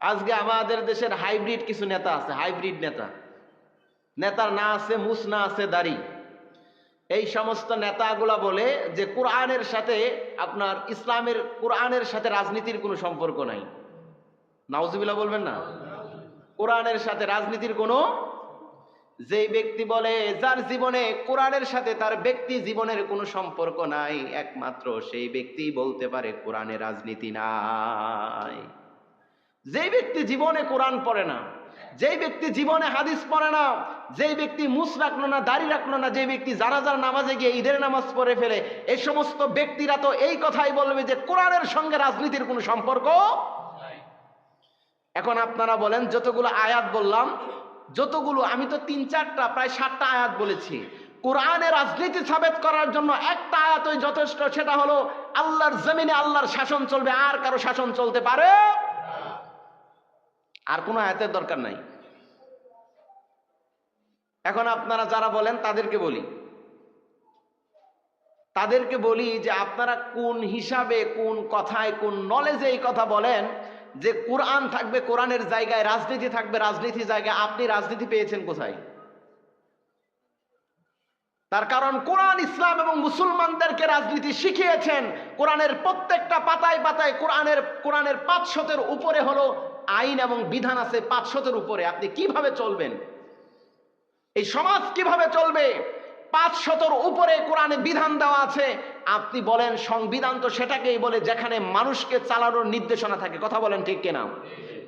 আজকে আমাদের দেশের হাইব্রিড কিছু নেতা আছে, হাইব্রিড নেতা। নেতার না আছে মুছ, না আছে দাড়ি। এই সমস্ত নেতাগুলা বলে যে কোরআনের সাথে আপনার ইসলামের, কোরআনের সাথে রাজনীতির কোনো সম্পর্ক নাই। নাউজুবিল্লাহ বলবেন না? কোরআনের সাথে রাজনীতির কোনো, যেই ব্যক্তি বলে যার জীবনে কোরআনের সাথে তার ব্যক্তি জীবনের কোনো সম্পর্ক নাই, একমাত্র সেই ব্যক্তি বলতে পারে কোরআনে রাজনীতি নাই। যেই ব্যক্তি জীবনে কোরআন পড়ে না, যেই ব্যক্তি জীবনে হাদিস পড়ে না, যেই ব্যক্তি মুছ রাখলো না, দাড়ি রাখলো না, যে ব্যক্তি জানাজার নামাজে গিয়ে ঈদের নামাজ পড়ে ফেলে, এই সমস্ত ব্যক্তিরা তো এই কথাই বলবে যে কোরআনের সঙ্গে রাজনীতির কোনো সম্পর্ক। এখন আপনারা বলেন, যতগুলো আয়াত বললাম, যতগুলো, আমি তো 3-4টা প্রায় 7টা আয়াত বলেছি, কোরআনে রাজনীতি সাবেত করার জন্য একটা আয়াতই যথেষ্ট, সেটা হলো আল্লাহর জমিনে আল্লাহর শাসন চলবে, আর কারো শাসন চলতে পারে, আর কোনো আয়াতের দরকার নাই। এখন আপনারা যারা বলেন তাদেরকে বলি যে আপনারা কোন হিসাবে, কোন কথায়, কোন নলেজে এই কথা বলেন যে কোরআন থাকবে কোরআনের জায়গায়, রাজনীতি থাকবে রাজনীতির জায়গায়? আপনি রাজনীতি পেয়েছেন কোথায়? তার কারণ কোরআন ইসলাম এবং মুসলমানদেরকে রাজনীতি শিখিয়েছেন। কোরআনের প্রত্যেকটা পাতায় পাতায় কোরআনের 500-এর উপরে হলো আইন এবং বিধান আছে, 500-এর উপরে। আপনি কিভাবে চলবেন, এই সমাজ কিভাবে চলবে, 500-এর উপরে কোরআনে বিধান দেওয়া আছে। আপনি বলেন সংবিধান তো সেটাকেই বলে যেখানে মানুষকে চালানোর নির্দেশনা থাকে। কথা বলেন ঠিক কিনা?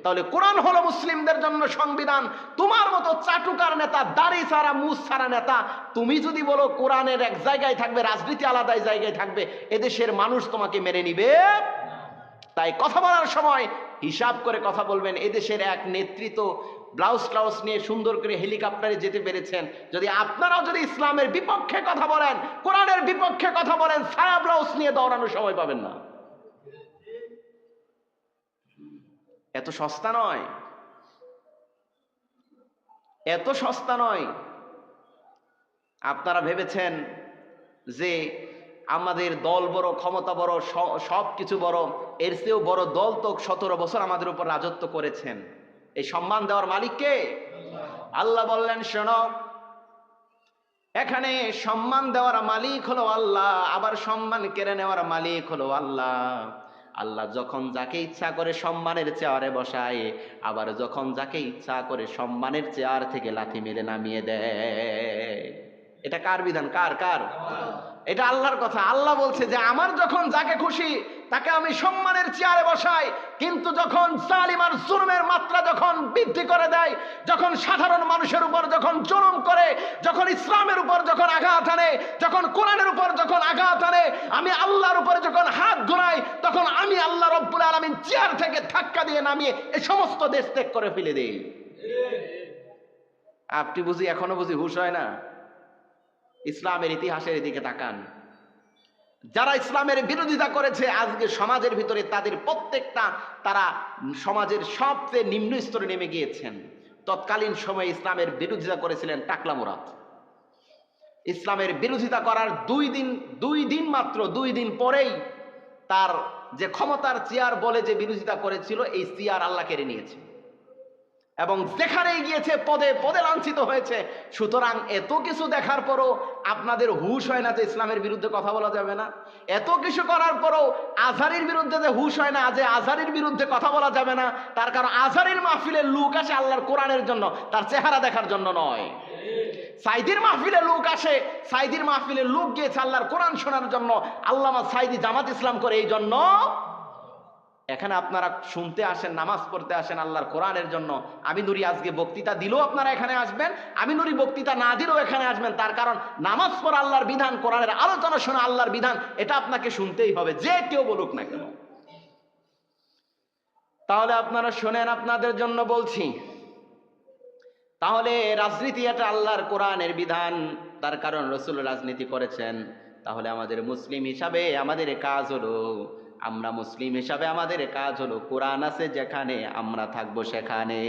তাহলে কোরআন হলো মুসলিমদের জন্য সংবিধান। তোমার মতো চাটুকার নেতা, দাড়ি ছাড়া মুছ ছাড়া নেতা, তুমি যদি বলো কোরআনের এক জায়গায় থাকবে, রাজনীতি আলাদা জায়গায় থাকবে, এদেশের মানুষ তোমাকে মেনে নিবে। তাই কথা বলার সময় হিসাব করে কথা বলবেন। এদেশের এক নেতৃত্ব ব্লাউজ ট্লাউজ নিয়ে সুন্দর করে হেলিকপ্টারে যেতে পেরেছেন, যদি আপনারাও যদি ইসলামের বিপক্ষে কথা বলেন, কোরআনের বিপক্ষে কথা বলেন, ছায়া ব্লাউজ নিয়ে দৌড়ানোর সময় পাবেন না। এত সস্তা নয়, এত সস্তা নয়। আপনারা ভেবেছেন যে আমাদের দল বড়, ক্ষমতা বড়, সব কিছু বড়। এর চেয়েও বড় দল তো 17 বছর আমাদের উপর রাজত্ব করেছেন। এই সম্মান দেওয়ার মালিক কে? আল্লাহ বললেন, শোনো, এখানে সম্মান দেওয়ার মালিক হলো আল্লাহ, আবার সম্মান কেড়ে নেওয়ার মালিক হলো আল্লাহ। আল্লাহ যখন যাকে ইচ্ছা করে সম্মানের চেয়ারে বসায়, আবার যখন যাকে ইচ্ছা করে সম্মানের চেয়ার থেকে লাথি মেরে নামিয়ে দেয়। এটা কার বিধান? কার? এটা আল্লাহর কথা। আল্লাহ বলছে যে আমার যখন যাকে খুশি তাকে আমি সম্মানের চেয়ারে বসাই, কিন্তু যখন জালিম আর জুলুমের মাত্রা যখন বৃদ্ধি করে দেয়, যখন সাধারণ মানুষের উপর যখন জুলুম করে, যখন ইসলামের উপর যখন আঘাত আনে, যখন কোরআনের উপর যখন আঘাত আনে, আমি আল্লাহর উপরে যখন হাত ঘোরাই, তখন আমি আল্লাহ রব্বুল আলামিন চেয়ার থেকে ধাক্কা দিয়ে নামিয়ে এই সমস্ত দেশ ত্যাগ করে ফেলে দেই। আপনি বুঝি এখনো হুঁশ হয় না? ইসলামের ইতিহাসের দিকে তাকান। যারা ইসলামের বিরোধিতা করেছে আজকে সমাজের ভিতরে, তাদের প্রত্যেকটা তারা সমাজের সবচেয়ে নিম্ন স্তরে নেমে গিয়েছেন। তৎকালীন সময়ে ইসলামের বিরোধিতা করেছিলেন টাকলা মুরাদ। ইসলামের বিরোধিতা করার দুই দিন পরেই তার যে ক্ষমতার চেয়ার বলে যে বিরোধিতা করেছিল, এই চেয়ার আল্লাহ কেড়ে নিয়েছে এবং যেখানেই গিয়েছে পদে পদে লাঞ্ছিত হয়েছে। সুতরাং এত কিছু দেখার পরও আপনাদের হুঁশ হয় না যে ইসলামের বিরুদ্ধে কথা বলা যাবে না? এত কিছু করার পরও আজহারীর বিরুদ্ধে যে হুঁশ হয় না যে আজহারীর বিরুদ্ধে কথা বলা যাবে না? তার কারণ আজহারীর মাহফিলের লোক আসে আল্লাহর কোরআনের জন্য, তার চেহারা দেখার জন্য নয়। সাইদির মাহফিলে লোক আসে, সাইদির মাহফিলে লোক গিয়েছে আল্লাহর কোরআন শোনার জন্য, আল্লামা সাইদি জামাত ইসলাম করে এই জন্য। এখানে আপনারা শুনতে আসেন, নামাজ পড়তে আসেন আল্লাহর কোরআনের জন্য। আমি নুরি আজকে বক্তৃতা দিলেও আপনারা এখানে আসবেন, আমি নুরি বক্তৃতা না দিলেও এখানে আসবেন। তার কারণ নামাজ পড়া আল্লাহর বিধান, কোরআনের আলোচনা শোনা আল্লাহর বিধান, এটা আপনাকে শুনতেই হবে, যে কেউ বলুক না কেন। তাহলে আপনারা শোনেন, আপনাদের জন্য বলছি, তাহলে রাজনীতি এটা আল্লাহর কোরআনের বিধান, তার কারণ রাসূল রাজনীতি করেছেন। তাহলে আমাদের মুসলিম হিসাবে আমাদের কাজ হলো, আমরা মুসলিম হিসাবে আমাদের কাজ হলো, কোরআন আছে যেখানে আমরা থাকবো সেখানে,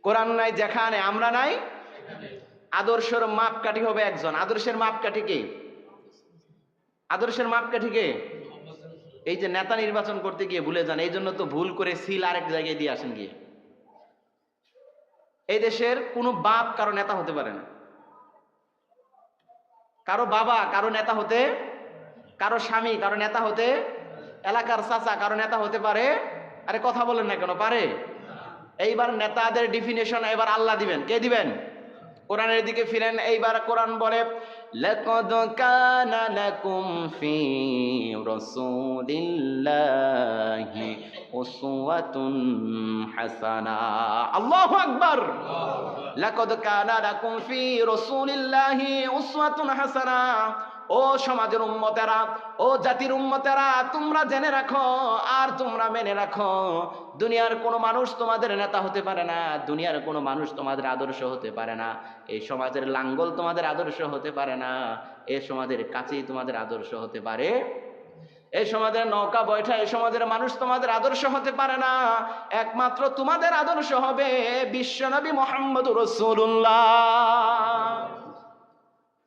কোরআন নাই যেখানে আমরা নাই। আদর্শের মাপকাঠি হবে একজন। আদর্শের মাপকাঠি কে? আদর্শের মাপকাঠি কে? এই যে নেতা নির্বাচন করতে গিয়ে ভুলে যান, এই জন্য তো ভুল করে সিল আরেক জায়গায় দিয়ে আসেন গিয়ে। এই দেশের কোনো বাপ কারো নেতা হতে পারে না, কারো বাবা কারো নেতা হতে, কারো স্বামী কারো নেতা হতে, এলাকার চাচা কারো নেতা হতে পারে? আরে কথা বলেন না কেন, পারে? এইবার নেতাদের ডিফিনেশন এবার আল্লাহ দিবেন। কে দিবেন? কোরআনের দিকে ফিরেন। এইবার কোরআন বলে, লাকাদ কানা লাকুম ফি রাসূলিল্লাহি উসওয়াতুন হাসানা। আল্লাহু আকবার। লাকাদ কানা লাকুম ফি রাসূলিল্লাহি উসওয়াতুন হাসানা। ও সমাজের উম্মতেরা, ও জাতির উম্মতেরা, তোমরা জেনে রাখো আর তোমরা মেনে রাখো, দুনিয়ার কোনো মানুষ তোমাদের নেতা হতে পারে না, দুনিয়ার কোনো মানুষ তোমাদের আদর্শ হতে পারে না, এই সমাজের লাঙ্গল তোমাদের আদর্শ হতে পারে না, এই সমাজের কাছেই তোমাদের আদর্শ হতে পারে, এই সমাজের নৌকা বৈঠা এই সমাজের মানুষ তোমাদের আদর্শ হতে পারে না। একমাত্র তোমাদের আদর্শ হবে বিশ্বনবী মুহাম্মদুর রাসূলুল্লাহ।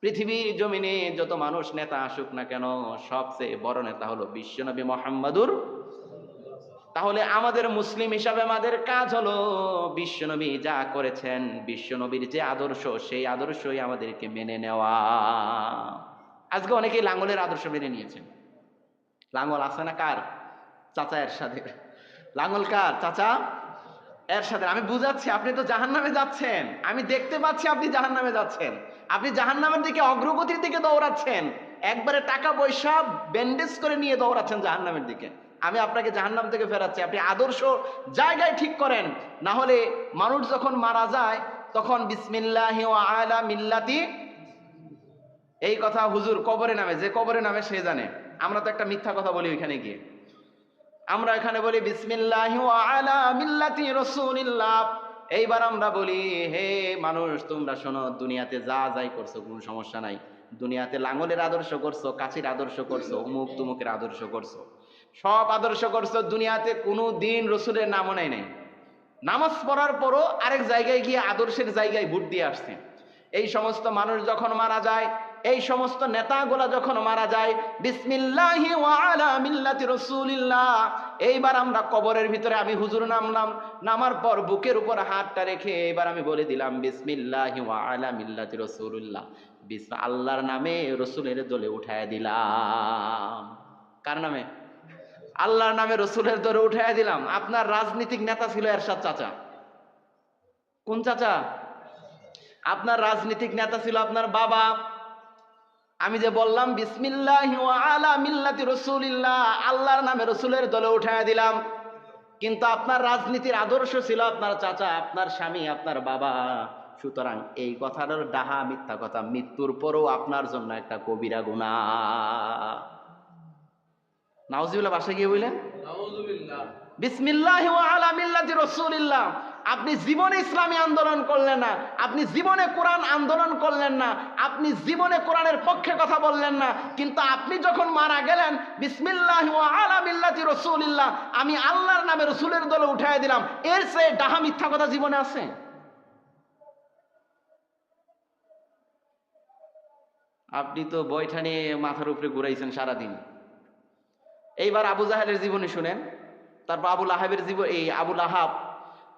পৃথিবীর জমিনে যত মানুষ নেতা আসুক না কেন, সবচেয়ে বড় নেতা হলো বিশ্বনবী মুহাম্মদুর। তাহলে আমাদের মুসলিম হিসাবে আমাদের কাজ হলো বিশ্বনবী যা করেছেন, বিশ্বনবীর যে আদর্শ, সেই আদর্শই আমাদেরকে মেনে নেওয়া। আজকে অনেকেই লাঙ্গলের আদর্শ মেনে নিয়েছেন। লাঙ্গল আছে না কার? চাচা এরশাদের। লাঙ্গল কার? চাচা এরশাদের। আমি বুঝাচ্ছি, আপনি তো জাহান্নামে যাচ্ছেন, আমি দেখতে পাচ্ছি আপনি জাহান্নামে যাচ্ছেন, আপনি জাহান্নামের দিকে অগ্রগতির দিকে দৌড়াচ্ছেন, একবারে টাকা পয়সা ব্যান্ডেজ করে নিয়ে দৌড়াচ্ছেন জাহান্নামের দিকে। আমি আপনাকে জাহান্নাম থেকে ফেরাচ্ছি, আপনি আদর্শ জায়গায় ঠিক করেন, না হলে মানুষ যখন মারা যায় তখন বিসমিল্লাহি ওয়া আলা মিল্লাতি, এই কথা হুজুর কবরে নামে, যে কবরে নামে সে জানে। আমরা তো একটা মিথ্যা কথা বলি ওইখানে গিয়ে, আমরা এখানে বলি বিসমিল্লাহি ওয়া আলা মিল্লাতি রাসূলিল্লাহ। এইবার আমরা বলি, হে মানুষ তোমরা শোনো, দুনিয়াতে যা যাই করছো কোনো সমস্যা নাই, দুনিয়াতে লাঙ্গলের আদর্শ করছো, কাছির আদর্শ করছো, অমুক তুমুকের আদর্শ করছো, সব আদর্শ করছো, দুনিয়াতে কোনো দিন রসুলের নামও নেই নাই। নামাজ পড়ার পরও আরেক জায়গায় গিয়ে আদর্শের জায়গায় ভোট দিয়ে আসছে। এই সমস্ত মানুষ যখন মারা যায়, এই সমস্ত নেতাগুলা যখন মারা যায়, বিসমিল্লাহি ওয়া আলা মিল্লাতি রাসূলিল্লাহ, এইবার আমরা কবরের ভিতরে, আমি হুজুর নামলাম, নামার পর বুকের উপর হাতটা রেখে এবার আমি বলে দিলাম বিসমিল্লাহি ওয়া আলা মিল্লাতি রাসূলিল্লাহ, আল্লাহর নামে রসুলের দলে উঠায় দিলাম। কার নামে? আল্লাহর নামে রসুলের দলে উঠায় দিলাম। আপনার রাজনীতিক নেতা ছিল এরশাদ চাচা। কোন চাচা? আপনার রাজনীতিক নেতা ছিল আপনার বাবা। আমি যে বললাম বিসমিল্লাহি ওয়া আলা মিল্লাতি রাসূলিল্লাহ, আল্লাহর নামে রসুলের দলে উঠায় দিলাম, কিন্তু আপনার রাজনীতির আদর্শ ছিল আপনার চাচা, আপনার স্বামী, আপনার বাবা। সুতরাং এই কথাটার ডাহা মিথ্যা কথা, মৃত্যুর পরও আপনার জন্য একটা কবিরা গুনাহ। নাউজুবিল্লাহ। বাসায় গিয়ে বললেন নাউজুবিল্লাহ। বিসমিল্লাহি ওয়া আলা মিল্লাতি রাসূলিল্লাহ। আপনি জীবনে ইসলামী আন্দোলন করলেন না, আপনি জীবনে কোরআন আন্দোলন করলেন না, আপনি জীবনে কোরআনের পক্ষে কথা বললেন না, কিন্তু আপনি যখন মারা গেলেন বিসমিল্লাহি ওয়া আলা মিল্লাতি রাসূলিল্লাহ, আমি আল্লাহর নামে রসুলের দলে উঠায় দিলাম, এর চেয়ে ডাহা মিথ্যা কথা জীবনে আছে? আপনি তো বৈঠা নিয়ে মাথার উপরে ঘুরাইছেন সারাদিন। এইবার আবু জাহেলের জীবনী শুনেন, তারপর আবু লাহাবের জীবন, এই আবু লাহাব,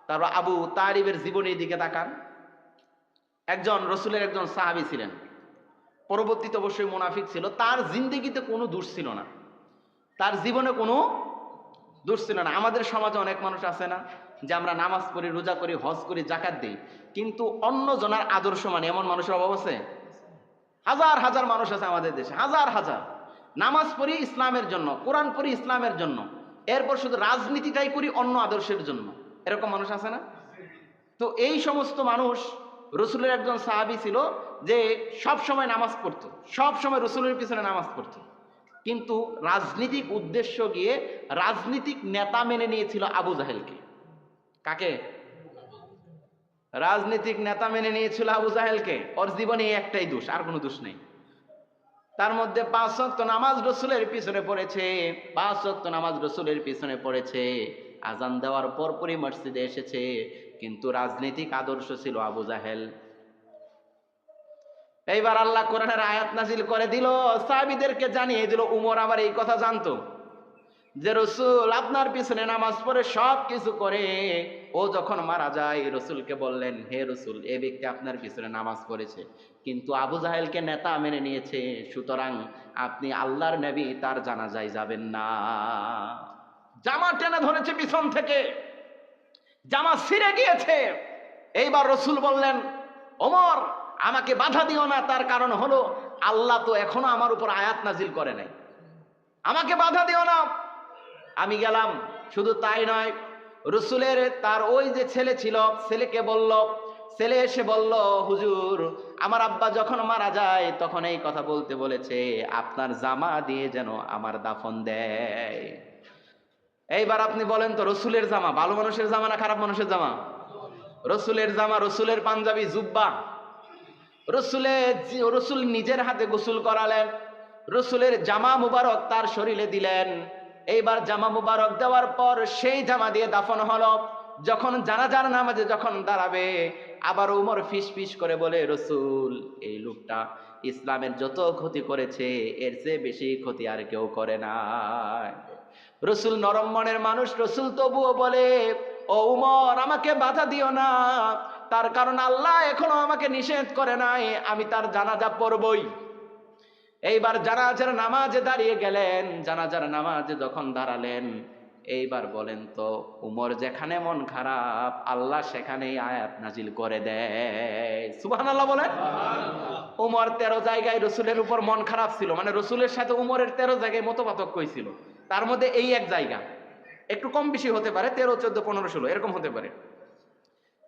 তারপর আবু তালিবের জীবনের দিকে তাকান। একজন রসুলের একজন সাহাবী ছিলেন, পরবর্তীতে অবশ্যই মুনাফিক ছিল, তার জিন্দেগিতে কোনো দোষ ছিল না, তার জীবনে কোনো দোষ ছিল না। আমাদের সমাজে অনেক মানুষ আছে না, যে আমরা নামাজ পড়ি, রোজা করি, হজ করি, জাকাত দিই, কিন্তু অন্য জনার আদর্শ মানে, এমন মানুষের অভাব আছে? হাজার হাজার মানুষ আছে আমাদের দেশে, হাজার হাজার। নামাজ পড়ি ইসলামের জন্য, কোরআন পড়ি ইসলামের জন্য, এরপর শুধু রাজনীতিটাই করি অন্য আদর্শের জন্য, এরকম মানুষ আছে না? তো এই সমস্ত মানুষ, রসুলের একজন সাহাবী ছিল যে সব সময় নামাজ পড়তো, সব সময় রসুলের পিছনে নামাজ পড়তো, কিন্তু রাজনীতিক উদ্দেশ্য গিয়ে রাজনীতিক নেতা মেনে নিয়েছিল আবু জাহেলকে। কাকে? রাজনীতিক নেতা মেনে নিয়েছিল আবু জাহেলকে। ওর জীবনে একটাই দোষ, আর কোনো দোষ নেই। তার মধ্যে 5 ওয়াক্ত নামাজ রসুলের পিছনে পড়েছে, 5 ওয়াক্ত নামাজ রসুলের পিছনে পড়েছে, আজান দেওয়ার পরপরই মসজিদে এসেছে, কিন্তু রাজনৈতিক আদর্শ ছিল আবু জাহেল। এইবার আল্লাহ কোরআনের আয়াত নাজিল করে দিল, সাহাবীদেরকে জানিয়ে দিল। উমর আবার এই কথা জানতো, যে রসুল আপনার পিছনে নামাজ পড়ে সব কিছু করে, ও যখন মারা যায় রসুলকে বললেন, হে রসুল, এ ব্যক্তি আপনার পিছনে নামাজ পড়েছে কিন্তু আবু জাহেলকে নেতা মেনে নিয়েছে, সুতরাং আপনি আল্লাহর নবী, তার জানাজায় যাবেন না। জামা টেনে ধরেছে পিছন থেকে, জামা ছিঁড়ে গিয়েছে। এইবার রসুল বললেন, ওমর আমাকে বাধা দিও না, তার কারণ হলো আল্লাহ তো এখনো আমার উপর আয়াত নাজিল করে নাই, আমাকে বাধা দিও না। আমি গেলাম। শুধু তাই নয়, রসুলের তার ওই যে ছেলে ছিল, ছেলেকে বলল, ছেলে এসে বলল, হুজুর আমার আব্বা যখন মারা যায় তখন এই কথা বলতে বলেছে, আপনার জামা দিয়ে যেন আমার দাফন দেয়। এইবার আপনি বলেন তো, রসুলের জামা ভালো মানুষের জামা না খারাপ মানুষের জামা? রসুলের জামা, রসুলের পাঞ্জাবি, জুব্বা। রসুল নিজের হাতে গোসল করালেন, রসুলের জামা মুবারক তার শরীরে দিলেন। এইবার জামা মুবারক দেওয়ার পর সেই জামা দিয়ে দাফন হলো। যখন জানাজার নামাজে যখন দাঁড়াবে, আবার উমর ফিস ফিস করে বলে, রসুল এই লোকটা ইসলামের যত ক্ষতি করেছে এর চেয়ে বেশি ক্ষতি আর কেউ করে না। রসুল নরম মনের মানুষ, রসুল তবুও বলে, ও উমর আমাকে বাধা দিও না, তার কারণ আল্লাহ এখনো আমাকে নিষেধ করে নাই, আমি তার জানাজা পড়বই। এইবার জানাজার নামাজে দাঁড়িয়ে গেলেন, জানাজার নামাজে যখন দাঁড়ালেন, এইবার বলেন তো, উমর যেখানে মন খারাপ আল্লাহ সেখানেই আয়াত নাজিল করে দেয়। সুবহানাল্লাহ বলেন। উমর 13 জায়গায় রসুলের উপর মন খারাপ ছিল, মানে রসুলের সাথে উমরের 13 জায়গায় মতপার্থক্য হয়েছিল, তার মধ্যে এই এক জায়গা একটু কম বেশি হতে পারে, 13, 14, 15, 16 এরকম হতে পারে।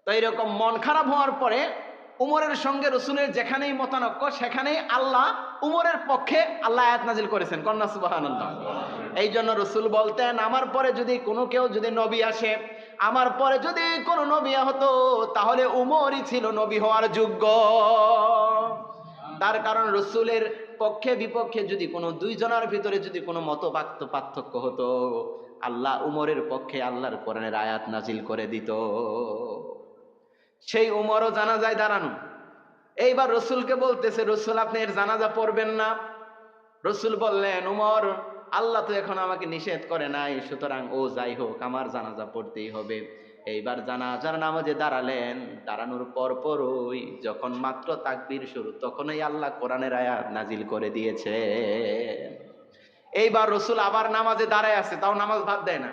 তো এইরকম মন খারাপ হওয়ার পরে উমরের সঙ্গে রসুলের যেখানেই মতানক্য সেখানেই আল্লাহ উমরের পক্ষে আল্লাহ আয়াত নাজিল করেছেন। কন্যা সুবহানাল্লাহ। এই জন্য রসুল বলতেন, আমার পরে যদি কোনো কেউ যদি নবী আসে, আমার পরে যদি কোনো নবী হতো তাহলে উমরই ছিল নবী হওয়ার যোগ্য। তার কারণ রসুলের পক্ষে বিপক্ষে যদি কোনো দুইজনের ভিতরে যদি কোনো পার্থক্য হতো, আল্লাহ উমরের পক্ষে আল্লাহর কোরআনের আয়াত নাজিল করে দিত। সেই উমরও জানাজায় দাঁড়ানো। এইবার রসুলকে বলতেছে, রসুল আপনি এর জানাজা পড়বেন না। রসুল বললেন, উমর আল্লাহ তো এখন আমাকে নিষেধ করে নাই, সুতরাং ও যাই হোক আমার জানাজা পড়তেই হবে। এইবার জানাজার নামাজে দাঁড়ালেন, দাঁড়ানোর পরপরই যখন মাত্র তাকবীর শুরু, তখনই আল্লাহ কোরআনের আয়াত নাজিল করে দিয়েছে। এইবার রসুল আবার নামাজে দাঁড়ায় আছে, তাও নামাজ বাদ দেয় না।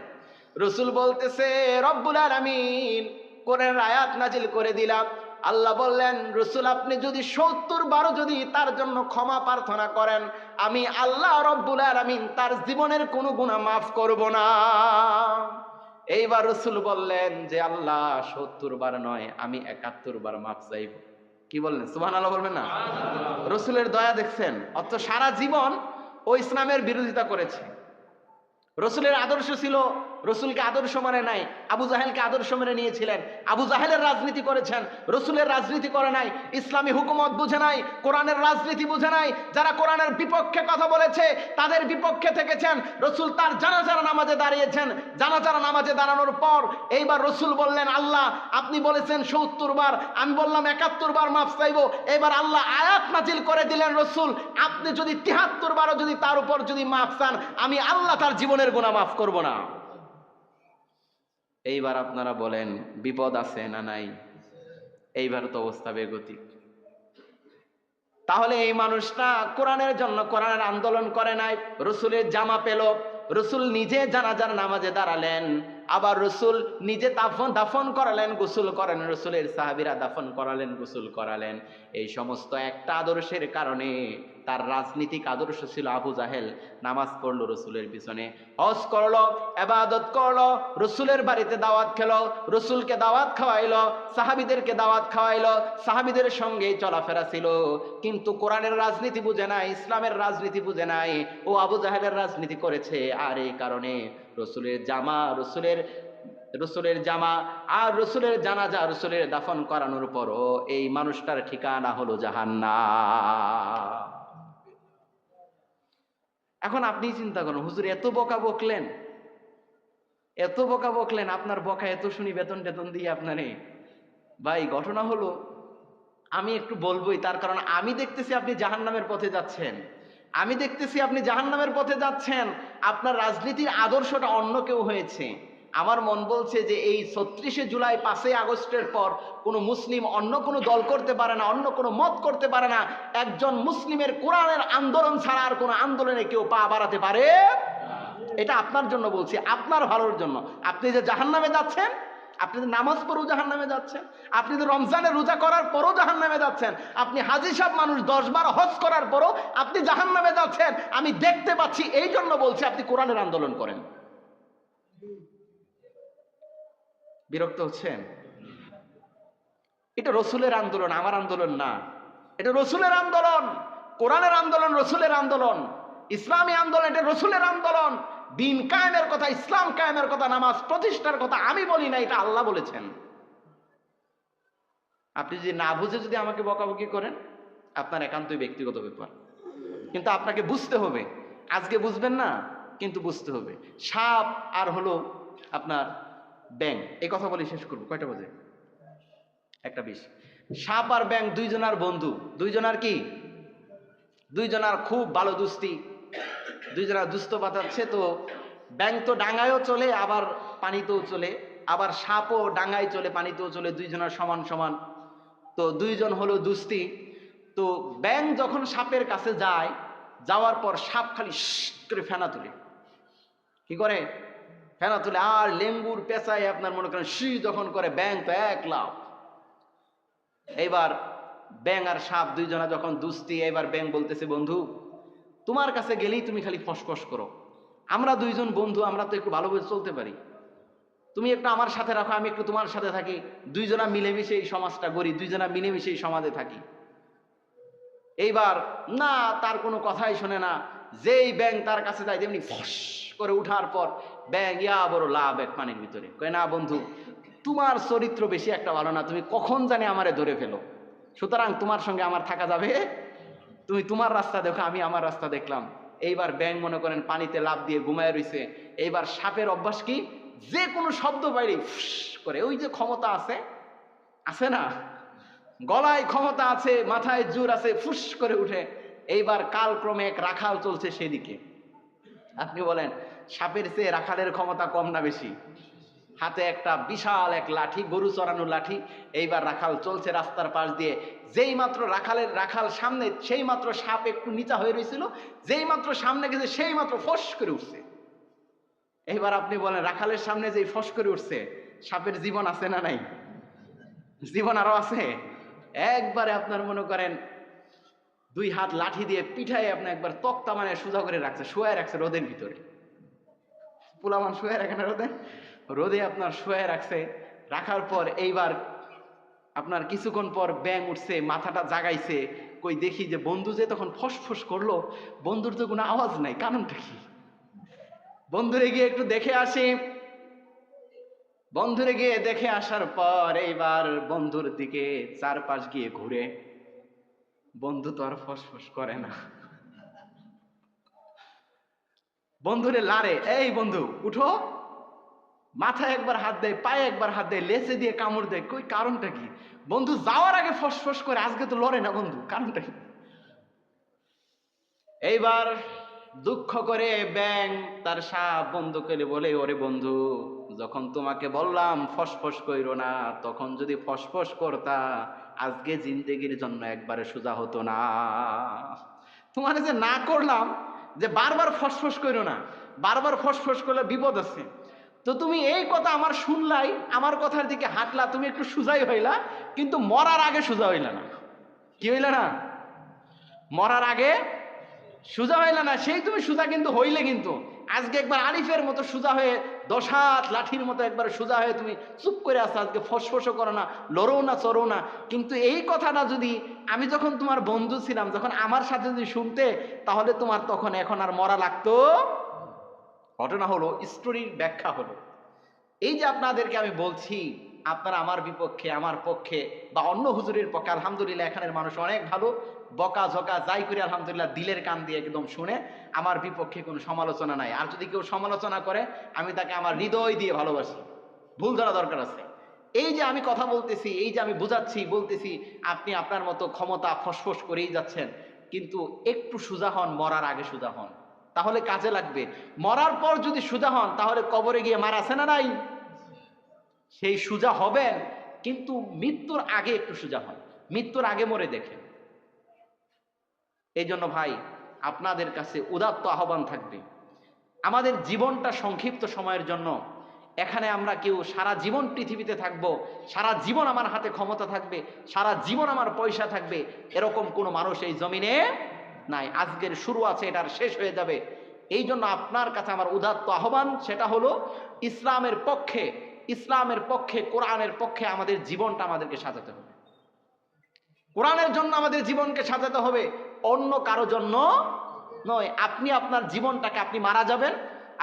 রসুল বলতেছে, রব্বুল আলামিন কোরআনের আয়াত নাজিল করে দিলাম। আল্লাহ বললেন, রসুল আপনি যদি 70 বার যদি তার জন্য ক্ষমা প্রার্থনা করেন, আমি আল্লাহ রব্বুল আলামিন তার জীবনের কোনো গুনাহ মাফ করব না। এইবার রসুল বললেন যে, আল্লাহ 70 বার নয়, আমি 71 বার মাফ চাইব। কি বললেন? সুবহানাল্লাহ বলবেন না? রসুলের দয়া দেখছেন। অর্থ সারা জীবন ও ইসলামের বিরোধিতা করেছে। রসুলের আদর্শ ছিল, রসুলকে আদর্শ মানে নাই, আবু জাহেলকে আদর্শ মেনে নিয়েছিলেন। আবু জাহেলের রাজনীতি করেছেন, রসুলের রাজনীতি করে নাই। ইসলামী হুকুমত বুঝে নাই, কোরআনের রাজনীতি বুঝে নাই। যারা কোরআনের বিপক্ষে কথা বলেছে তাদের বিপক্ষে থেকেছেন। রসুল তার জানাজার নামাজে দাঁড়িয়েছেন। জানাজার নামাজে দাঁড়ানোর পর এইবার রসুল বললেন, আল্লাহ আপনি বলেছেন 70 বার, আমি বললাম 71 বার মাফ চাইবো। এবার আল্লাহ আয়াত নাজিল করে দিলেন, রসুল আপনি যদি 73 বারও যদি তার উপর যদি মাফ চান, আমি আল্লাহ তার জীবনের গুনাহ মাফ করব না। এইবার আপনারা বলেন, বিপদ আছে না নাই? এইবার তো অবস্থা বেগতিক। তাহলে এই মানুষটা কোরআনের জন্য কোরআনের আন্দোলন করে নাই, রসুলের জামা পেল, রসুল নিজে জানাজার নামাজে দাঁড়ালেন, আবার রসুল নিজে দাফন করালেন, গোসল করেন, রসুলের সাহাবীরা দাফন করালেন, গোসল করালেন। এই সমস্ত একটা আদর্শের কারণে, তার রাজনীতিক আদর্শ ছিল আবু জাহেল, নামাজ পড়লো রসুলের পিছনে, হজ করলো, ইবাদত করলো, রসুলের বাড়িতে দাওয়াত খেলো, রসুলকে দাওয়াত খাওয়াইলো, সাহাবীদেরকে দাওয়াত খাওয়াইলো, সাহাবীদের সঙ্গে চলাফেরা ছিল, কিন্তু কোরআনের রাজনীতি বুঝে নাই, ইসলামের রাজনীতি বুঝে নাই, ও আবু জাহেলের রাজনীতি করেছে। আর এই কারণে রসুলের জামা আর রসুলের জানাজা, রসুলের দাফন করানোর পরও এই মানুষটার ঠিকানা হলো জাহান্নাম। এখন আপনি চিন্তা করুন, হুজুর এত বকা বকলেন, আপনার বকা এত শুনি বেতন দিয়ে আপনারে। ভাই ঘটনা হলো, আমি একটু বলবোই, তার কারণ আমি দেখতেছি আপনি জাহান্নামের পথে যাচ্ছেন। আমি দেখতেছি আপনি জাহান্নামের পথে যাচ্ছেন, আপনার রাজনীতির আদর্শটা অন্য কেউ হয়েছে। আমার মন বলছে যে এই ৩৬শে জুলাই ৫ই আগস্টের পর কোনো মুসলিম অন্য কোনো দল করতে পারে না, অন্য কোনো মত করতে পারে না। একজন মুসলিমের কোরআনের আন্দোলন ছাড়া আর কোনো আন্দোলনে কেউ পা বাড়াতে পারে। এটা আপনার জন্য বলছি, আপনার ভালোর জন্য। আপনি যে জাহান্নামে যাচ্ছেন, আপনি যে নামাজ পড়েও জাহান্নামে যাচ্ছেন, আপনি যে রমজানের রোজা করার পরও জাহান্নামে যাচ্ছেন, আপনি হাজী সাহেব মানুষ ১০ বার হজ করার পরও আপনি জাহান্নামে যাচ্ছেন, আমি দেখতে পাচ্ছি। এই জন্য বলছি আপনি কোরআনের আন্দোলন করেন। বিরক্ত হচ্ছেন? এটা রসুলের আন্দোলন, আমার আন্দোলন না। এটা রসুলের আন্দোলন, কোরআনের আন্দোলন, রসুলের আন্দোলন, ইসলামী আন্দোলন। এটা রসুলের আন্দোলন। দিন কায়েমের কথা, ইসলাম কায়েমের কথা, নামাজ প্রতিষ্ঠার কথা আমি বলি না, এটা আল্লাহ বলেছেন। আপনি যদি না বুঝে যদি আমাকে বকাবকি করেন, আপনার একান্তই ব্যক্তিগত ব্যাপার, কিন্তু আপনাকে বুঝতে হবে। আজকে বুঝবেন না, কিন্তু বুঝতে হবে। সাপ আর হলো আপনার ব্যাং, এই কথা বলে শেষ করবো। কয়টা বাজে? 1:20। সাপ আর ব্যাং দুইজনার বন্ধু। দুইজনার কি? দুইজনার খুব ভালো দুস্তি। দুইজনা দুস্থ বাঁচাচ্ছে। তো ব্যাং তো ডাঙায়ও চলে, আবার পানিতেও চলে, আবার সাপও ডাঙায় চলে, পানিতেও চলে, দুইজনার সমান সমান। তো দুইজন হলো দুস্তি। তো ব্যাং যখন সাপের কাছে যায়, যাওয়ার পর সাপ খালি করে ফেনা তুলে। কি করে? ফেনা তুলে। আর লেঙ্গুর পেঁচায় আপনার মনে করেন যখন করে, ব্যাং তো এক লাভ। এইবার ব্যাং আর সাপ দুইজনা যখন দুস্তি, এবার ব্যাং বলতেছে, বন্ধু তোমার কাছে গেলেই তুমি খালি ফসফস করো। আমরা দুইজন বন্ধু, আমরা তো একটু ভালোভাবে চলতে পারি। তুমি একটু আমার সাথে রাখো, আমি একটু তোমার সাথে থাকি, দুইজনা মিলেমিশে এই সমাজটা গড়ি, দুইজনা মিলেমিশে এই সমাজে থাকি। এইবার না, তার কোনো কথাই শোনে না। যেই ব্যাং তার কাছে যায়, তেমনি ফস করে উঠার পর ব্যাং ইয়া বড় লাভ এক পানির ভিতরে। কয়, না বন্ধু, তোমার চরিত্র বেশি একটা ভালো না, তুমি কখন জানি আমারে ধরে ফেলো, সুতরাং তোমার সঙ্গে আমার থাকা যাবে। তুমি তোমার রাস্তা দেখো, আমি আমার রাস্তা দেখলাম। এইবার ব্যাং মনে করেন পানিতে লাফ দিয়ে ঘুমায় রইছে। এইবার সাপের অভ্যাস কি, যে কোনো শব্দ বাইরে ফুস করে, ওই যে ক্ষমতা আছে, আছে না, গলায় ক্ষমতা আছে, মাথায় জোর আছে, ফুস করে উঠে। এইবার কালক্রমে এক রাখাল চলছে সেদিকে। আপনি বলেন সাপের চেয়ে রাখালের ক্ষমতা কম না বেশি? হাতে একটা বিশাল এক লাঠি, গরু চড়ানোর লাঠি। এইবার রাখাল চলছে রাস্তার পাশ দিয়ে। যেই মাত্র রাখাল সামনে, সেই মাত্র সাপ একটু নিচা হয়ে রয়েছিল, যেই মাত্র সামনে গেছে সেই মাত্র ফস করে উঠছে। এইবার আপনি বলেন রাখালের সামনে যেই ফস করে উঠছে, সাপের জীবন আছে না নাই? জীবন আরো আছে। একবারে আপনার মনে করেন 2 হাত লাঠি দিয়ে পিঠায় আপনি একবার তক্তা মানে সোজা করে রাখছে, শোয়ায় রাখছে রোদের ভিতরে। পোলামান শোয়ায় রাখে না রোদে, রোদে আপনার শোয়ায় রাখছে। রাখার পর এইবার আপনার কিছুক্ষণ পর ব্যাং উঠছে, মাথাটা জাগাইছে। কই দেখি যে বন্ধু যে তখন ফসফস করলো, বন্ধুর তো কোনো আওয়াজ নাই, কারণটা কি? বন্ধুরে গিয়ে একটু দেখে আসি। বন্ধুরে গিয়ে দেখে আসার পর এইবার বন্ধুর দিকে চারপাশ গিয়ে ঘুরে, বন্ধু তো আর ফসফস করে না। বন্ধুরে লারে, এই বন্ধু উঠো। মাথায় একবার হাত দেয়, পায়ে একবার হাত দেয়, লেজে দিয়ে কামড় দেয়। কই কারণটা কি? বন্ধু যাওয়ার আগে ফসফস করে, আজকে তো লড়ে না বন্ধু, কারণটা কি? এইবার দুঃখ করে ব্যাং তার সাপ বন্ধুকে বলে, ওরে বন্ধু, যখন তোমাকে বললাম ফসফস কইরো না, তখন যদি ফসফস করতা, আজকে জিন্দেগির জন্য একবারে সোজা হতো না। তোমার যে না করলাম, যে বারবার ফসফস কইরো না, বারবার ফসফস করলে বিপদ আছে, তো তুমি এই কথা আমার শুনলাই, আমার কথার দিকে হাঁটলা, তুমি একটু সোজাই হইলা, কিন্তু মরার আগে সোজা হইলা না। কি হইলা না? মরার আগে সোজা হইলা না। সেই তুমি সোজা কিন্তু হইলে, কিন্তু আজকে একবার আলিফের মতো সোজা হয়ে, 10 হাত লাঠির মতো একবার সোজা হয়ে তুমি চুপ করে আসো, আজকে ফসফসও করো না, লড়ো না, চড়ো না। কিন্তু এই কথাটা যদি আমি যখন তোমার বন্ধু ছিলাম, যখন আমার সাথে যদি শুনতে, তাহলে তোমার তখন এখন আর মরা লাগতো। ঘটনা হলো, স্টোরির ব্যাখ্যা হলো, এই যে আপনাদেরকে আমি বলছি, আপনারা আমার বিপক্ষে, আমার পক্ষে বা অন্য হুজুরের পক্ষে, আলহামদুলিল্লাহ এখানের মানুষ অনেক ভালো, বকা ঝকা যাই করে আলহামদুলিল্লাহ দিলের কান দিয়ে একদম শুনে, আমার বিপক্ষে কোনো সমালোচনা নাই। আর যদি কেউ সমালোচনা করে, আমি তাকে আমার হৃদয় দিয়ে ভালোবাসি, ভুল ধরা দরকার আছে। এই যে আমি কথা বলতেছি, এই যে আমি বুঝাচ্ছি, বলতেছি, আপনি আপনার মতো ক্ষমতা ফসফস করেই যাচ্ছেন, কিন্তু একটু সোজা হন, মরার আগে সোজা হন, তাহলে কাজে লাগবে। মরার পর যদি সোজা হন তাহলে কবরে গিয়ে মার আছে না নাই? সেই সোজা হবেন, কিন্তু মৃত্যুর আগে একটু সোজা হন, মৃত্যুর আগে মরে দেখেন। এই জন্য ভাই আপনাদের কাছে উদাত্ত আহ্বান থাকবে, আমাদের জীবনটা সংক্ষিপ্ত সময়ের জন্য। এখানে আমরা কেউ সারা জীবন পৃথিবীতে থাকবো, সারা জীবন আমার হাতে ক্ষমতা থাকবে, সারা জীবন আমার পয়সা থাকবে, এরকম কোনো মানুষ এই জমিনে নাই। আজকের শুরু আছে, এটার শেষ হয়ে যাবে। এই জন্য আপনার কাছে আমার উদাত্ত আহ্বান, সেটা হলো ইসলামের পক্ষে, ইসলামের পক্ষে, কোরআনের পক্ষে আমাদের জীবনটা আমাদেরকে সাজাতে হবে। কোরআনের জন্য আমাদের জীবনকে সাজাতে হবে, অন্য কারো জন্য নয়। আপনি আপনার জীবনটাকে, আপনি মারা যাবেন,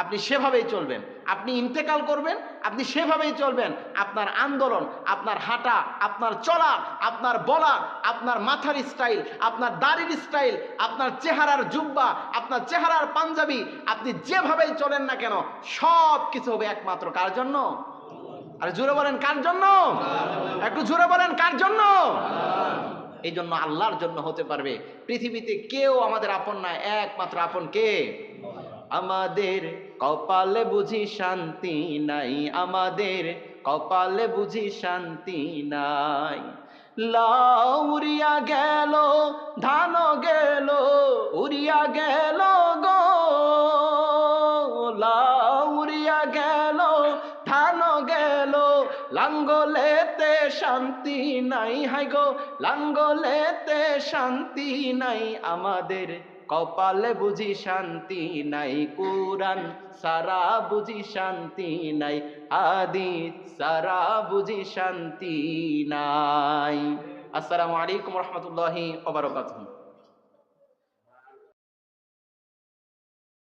আপনি সেভাবেই চলবেন, আপনি ইন্তেকাল করবেন, আপনি সেভাবেই চলবেন। আপনার আন্দোলন, আপনার হাঁটা, আপনার চলা, আপনার বলা, আপনার মাথার স্টাইল, আপনার দাড়ির স্টাইল, আপনার চেহারার জুব্বা, আপনার চেহারার পাঞ্জাবি, আপনি যেভাবেই চলেন না কেন, সব কিছু হবে একমাত্র কার জন্য? আর জোরে বলেন কার জন্য? একটু জোরে বলেন কার জন্য? এই জন্য আল্লাহর জন্য হতে পারবে। পৃথিবীতে কেউ আমাদের আপন না, একমাত্র আপন কে? আমাদের কপালে বুঝি শান্তি নাই, আমাদের কপালে বুঝি শান্তি নাই। লাউ উড়িয়া গেল, ধান গেল, উড়িয়া গেল গো, লাউ উড়িয়া গেল, ধান গেল, লাঙ্গলেতে শান্তি নাই, হাই গো লাঙ্গলেতে শান্তি নাই। আমাদের কপালে বুঝি শান্তি নাই, কুরআন সারা বুঝি শান্তি নাই, হাদিস সারা বুঝি শান্তি নাই। আসসালামু আলাইকুম ওয়া রাহমাতুল্লাহি ওয়া বারাকাতুহু।